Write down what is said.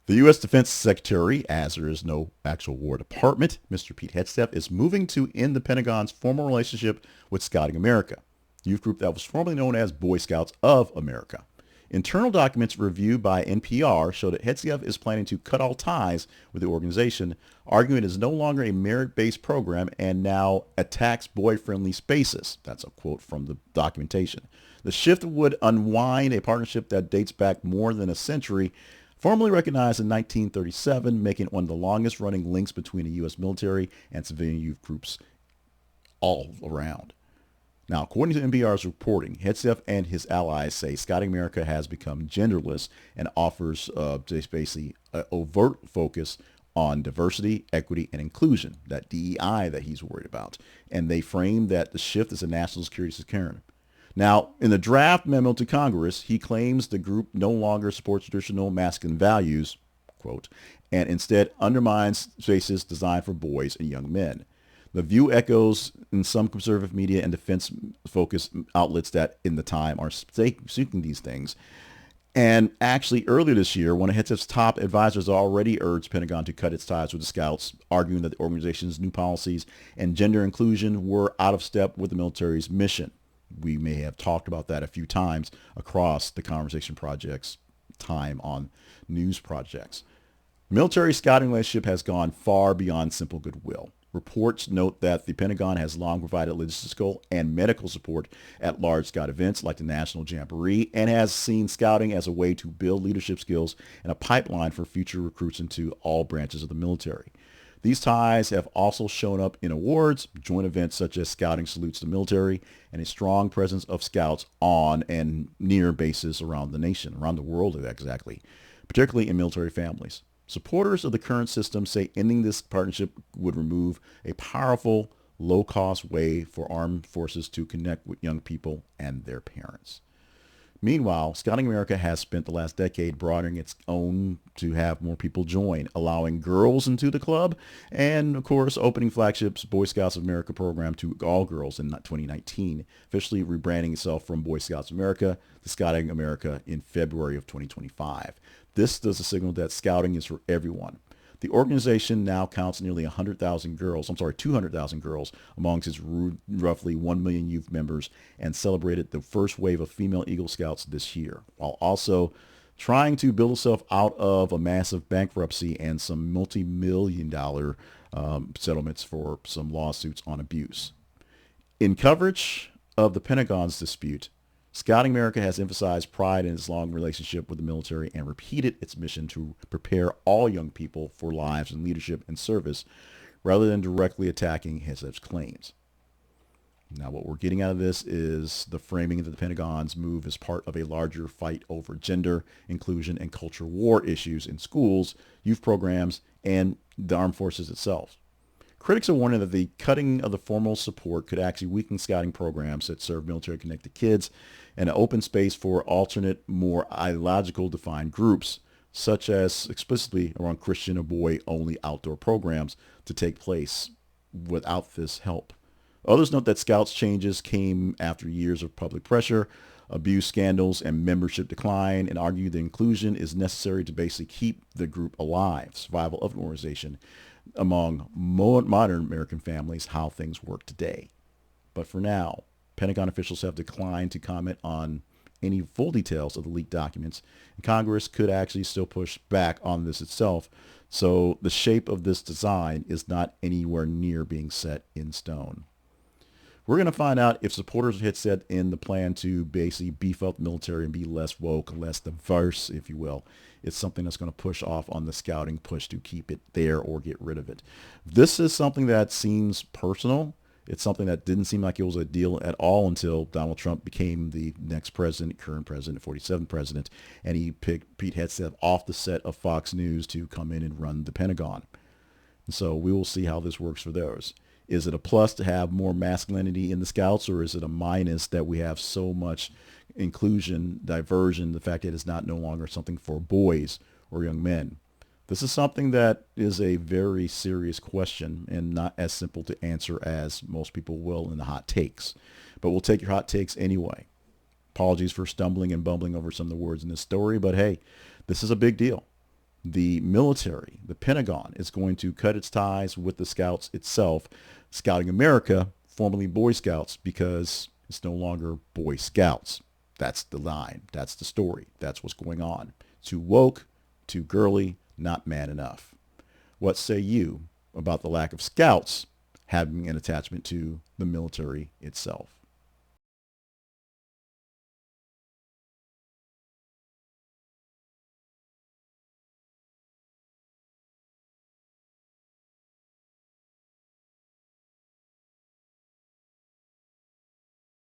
The U.S. Defense Secretary, as there is no actual War Department, Mr. Pete Hegseth, is moving to end the Pentagon's former relationship with Scouting America, a youth group that was formerly known as Boy Scouts of America. Internal documents reviewed by NPR show that Hegseth is planning to cut all ties with the organization, arguing it is no longer a merit-based program and now attacks boy-friendly spaces. That's a quote from the documentation. The shift would unwind a partnership that dates back more than a century, formally recognized in 1937, making it one of the longest-running links between the U.S. military and civilian youth groups all around. Now, according to NPR's reporting, Hegseth and his allies say Scouting America has become genderless and offers just basically an overt focus on diversity, equity, and inclusion, that DEI that he's worried about. And they frame that the shift is a national security concern. Now, in the draft memo to Congress, he claims the group no longer supports traditional masculine values, quote, and instead undermines spaces designed for boys and young men. The view echoes in some conservative media and defense-focused outlets that in the time are seeking these things. And actually, earlier this year, one of Hegseth's top advisors already urged Pentagon to cut its ties with the Scouts, arguing that the organization's new policies and gender inclusion were out of step with the military's mission. We may have talked about that a few times across the Conversation Project's time on news projects. Military scouting relationship has gone far beyond simple goodwill. Reports note that the Pentagon has long provided logistical and medical support at large scout events like the National Jamboree and has seen scouting as a way to build leadership skills and a pipeline for future recruits into all branches of the military. These ties have also shown up in awards, joint events such as Scouting Salutes the Military, and a strong presence of scouts on and near bases around the nation, around the world exactly, particularly in military families. Supporters of the current system say ending this partnership would remove a powerful, low-cost way for armed forces to connect with young people and their parents. Meanwhile, Scouting America has spent the last decade broadening its own to have more people join, allowing girls into the club, and of course, opening flagship's Boy Scouts of America program to all girls in 2019, officially rebranding itself from Boy Scouts of America to Scouting America in February of 2025. This does a signal that scouting is for everyone. The organization now counts nearly 200,000 girls amongst its roughly 1 million youth members and celebrated the first wave of female Eagle Scouts this year, while also trying to build itself out of a massive bankruptcy and some multi-million-dollar settlements for some lawsuits on abuse. In coverage of the Pentagon's dispute, Scouting America has emphasized pride in its long relationship with the military and repeated its mission to prepare all young people for lives in leadership and service rather than directly attacking Hegseth's claims. Now, what we're getting out of this is the framing that the Pentagon's move is part of a larger fight over gender, inclusion, and culture war issues in schools, youth programs, and the armed forces itself. Critics are warning that the cutting of the formal support could actually weaken scouting programs that serve military-connected kids and open space for alternate, more ideological defined groups, such as explicitly around Christian or boy-only outdoor programs, to take place without this help. Others note that Scouts changes came after years of public pressure, abuse scandals, and membership decline, and argue the inclusion is necessary to basically keep the group alive, survival of an organization, among modern American families, how things work today. But for now, Pentagon officials have declined to comment on any full details of the leaked documents, and Congress could actually still push back on this itself, so the shape of this design is not anywhere near being set in stone. We're going to find out if supporters of Hegseth in the plan to basically beef up the military and be less woke, less diverse, if you will. It's something that's going to push off on the scouting push to keep it there or get rid of it. This is something that seems personal. It's something that didn't seem like it was a deal at all until Donald Trump became the next president, current president, 47th president, and he picked Pete Hegseth off the set of Fox News to come in and run the Pentagon. And so we will see how this works for those. Is it a plus to have more masculinity in the Scouts, or is it a minus that we have so much inclusion, diversion, the fact that it's not no longer something for boys or young men? This is something that is a very serious question and not as simple to answer as most people will in the hot takes. But we'll take your hot takes anyway. Apologies for stumbling and bumbling over some of the words in this story, but hey, this is a big deal. the military, the Pentagon, is going to cut its ties with the Scouts itself, Scouting America, formerly Boy Scouts, because it's no longer Boy Scouts. That's the line. That's the story. That's what's going on. Too woke, too girly, not man enough. What say you about the lack of Scouts having an attachment to the military itself?